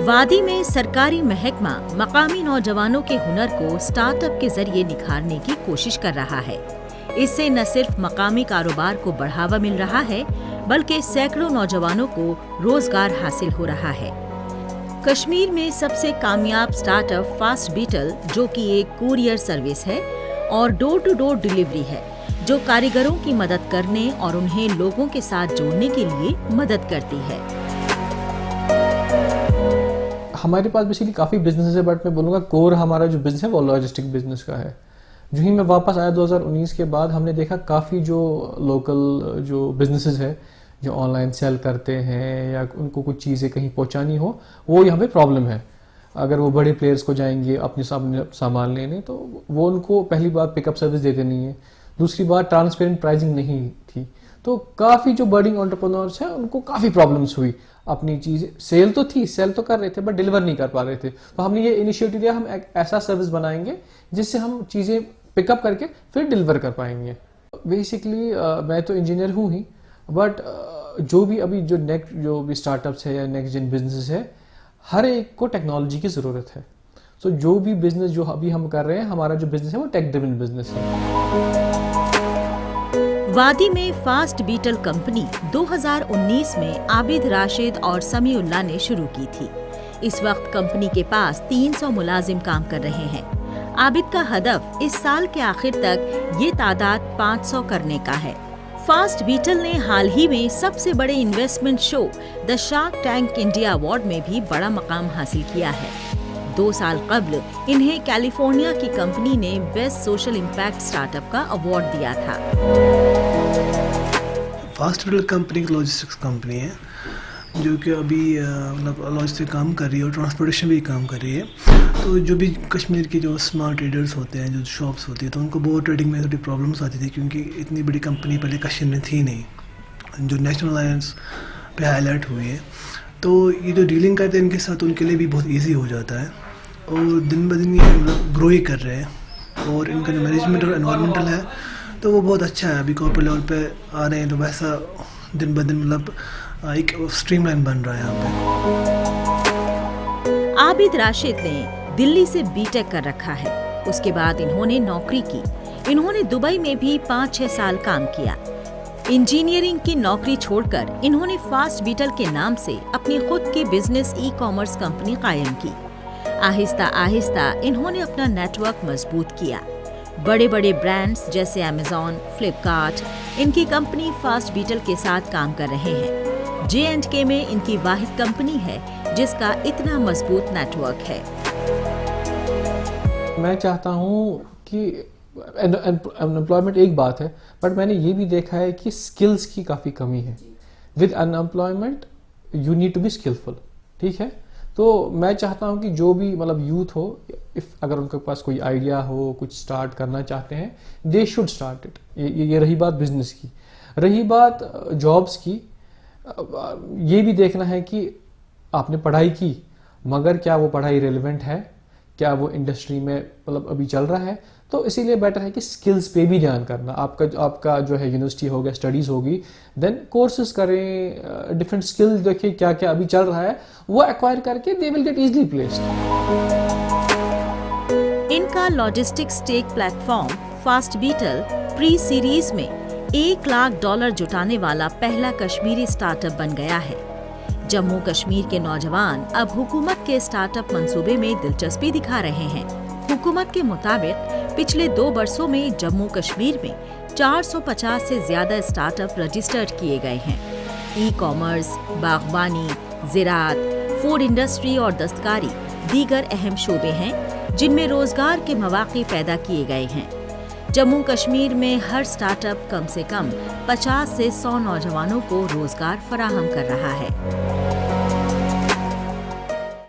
वादी में सरकारी महकमा मकामी नौजवानों के हुनर को स्टार्टअप के जरिए निखारने की कोशिश कर रहा है। इससे न सिर्फ मकामी कारोबार को बढ़ावा मिल रहा है, बल्कि सैकड़ों नौजवानों को रोजगार हासिल हो रहा है। कश्मीर में सबसे कामयाब स्टार्टअप फास्ट बीटल, जो कि एक कुरियर सर्विस है और डोर टू डोर डिलीवरी है, जो कारीगरों की मदद करने और उन्हें लोगों के साथ जोड़ने के लिए मदद करती है। हमारे पास बेसिकली काफ़ी बिजनेस है, बट मैं बोलूँगा कोर हमारा जो बिजनेस है वो लॉजिस्टिक बिजनेस का है। जो ही मैं वापस आया 2019 के बाद, हमने देखा काफ़ी जो लोकल जो बिजनेसेस है जो ऑनलाइन सेल करते हैं या उनको कुछ चीज़ें कहीं पहुंचानी हो, वो यहाँ पे प्रॉब्लम है। अगर वो बड़े प्लेयर्स को जाएंगे अपने सामान लेने, तो वो उनको पहली बार पिकअप सर्विस देते नहीं है, दूसरी बार ट्रांसपेरेंट प्राइसिंग नहीं थी। तो काफ़ी जो बर्डिंग एंटरप्रेन्योर्स हैं उनको काफ़ी प्रॉब्लम्स हुई। अपनी चीज़ सेल तो थी, सेल तो कर रहे थे, बट डिलीवर नहीं कर पा रहे थे। तो हमने ये इनिशिएटिव लिया, हम एक ऐसा सर्विस बनाएंगे जिससे हम चीज़ें पिकअप करके फिर डिलीवर कर पाएंगे। बेसिकली मैं तो इंजीनियर हूँ ही, बट जो भी अभी जो भी स्टार्टअप्स है या नेक्स्ट जेन बिजनेस है, हर एक को टेक्नोलॉजी की ज़रूरत है। सो जो भी बिजनेस जो अभी हम कर रहे हैं, हमारा जो बिजनेस है वो टेक ड्रिवन बिजनेस है। वादी में फास्ट बीटल कंपनी 2019 में आबिद राशिद और समीउल्लाह ने शुरू की थी। इस वक्त कंपनी के पास 300 मुलाजिम काम कर रहे हैं। आबिद का हदफ इस साल के आखिर तक ये तादाद 500 करने का है। फास्ट बीटल ने हाल ही में सबसे बड़े investment show the shark tank India award में भी बड़ा मकाम हासिल किया है। 2 साल कबल इन्हें कैलिफोर्निया की कंपनी ने बेस्ट सोशल इम्पैक्ट स्टार्टअप का अवार्ड दिया था। फास्ट बीटल कंपनी एक लॉजिस्टिक्स कंपनी है जो कि अभी मतलब लॉजिस्टिक काम कर रही है और ट्रांसपोर्टेशन भी काम कर रही है। तो जो भी कश्मीर के जो स्मॉल ट्रेडर्स होते हैं, जो शॉप्स होती है, तो उनको बहुत ट्रेडिंग में थोड़ी प्रॉब्लम्स आती थी, क्योंकि इतनी बड़ी कंपनी पहले कश्मीर में थी नहीं, जो नेशनल अलायंस पे हाईलाइट हुई है। तो ये जो डीलिंग करते हैं इनके साथ, उनके लिए भी बहुत ईजी हो जाता है और दिन ब दिन ये मतलब ग्रो ही कर रहे हैं। और इनका जो मैनेजमेंट और एनवायरमेंटल है तो वो बहुत अच्छा है। अभी कॉर्पोरेट लेवल पे आ रहे हैं, तो वैसा दिन ब दिन मतलब एक स्ट्रीमलाइन बन रहा है यहाँ पे। आबिद राशिद ने दिल्ली से बीटेक कर रखा है। उसके बाद इन्होंने नौकरी की। इन्होंने दुबई में भी 5-6 साल काम किया। इंजीनियरिंग की नौकरी छोड़कर इन्होंने फास्ट बीटल के नाम से अपनी खुद की बिजनेस ई-कॉमर्स कंपनी कायम की। आहिस्ता आहिस्ता इन्होंने अपना नेटवर्क मजबूत किया। बड़े बड़े ब्रांड्स जैसे अमेज़न, फ्लिपकार्ट, इनकी कंपनी फास्ट बीटल के साथ काम कर रहे हैं। J&K में इनकी वाहिद कंपनी है जिसका इतना मजबूत नेटवर्क है। मैं चाहता हूँ कि अनएम्प्लॉयमेंट एक बात है, बट मैंने ये भी देखा है कि स्किल्स की काफ़ी कमी है। With unemployment you need to be skilful, ठीक है। तो मैं चाहता हूँ कि जो भी मतलब यूथ हो, अगर उनके पास कोई आइडिया हो, कुछ स्टार्ट करना चाहते हैं, दे शुड स्टार्ट इट। ये रही बात बिजनेस की। रही बात जॉब्स की, ये भी देखना है कि आपने पढ़ाई की, मगर क्या वो पढ़ाई रेलेवेंट है, क्या वो इंडस्ट्री में मतलब अभी चल रहा है। तो इसीलिए बेटर है कि स्किल्स पे भी ध्यान करना। आपका जो है यूनिवर्सिटी हो गया, स्टडीज़ होगी, देन कोर्सेज करें, डिफरेंट स्किल्स देखिए क्या क्या अभी चल रहा है, वो एक्वायर करके they will get easily placed. इनका logistics tech platform Fast Beetle pre series में $1 लाख जुटाने वाला पहला कश्मीरी स्टार्टअप बन गया है। जम्मू कश्मीर के नौजवान अब हुकूमत के स्टार्टअप मंसूबे में दिलचस्पी दिखा रहे हैं। हुकूमत के मुताबिक पिछले 2 वर्षों में जम्मू कश्मीर में 450 से ज्यादा स्टार्टअप रजिस्टर्ड किए गए हैं। ई-कॉमर्स, बागबानी, ज़राअत, फूड इंडस्ट्री और दस्तकारी दीगर अहम शोबे हैं जिनमें रोजगार के मौके पैदा किए गए हैं। जम्मू कश्मीर में हर स्टार्टअप कम से कम 50 से 100 नौजवानों को रोजगार फराहम कर रहा है।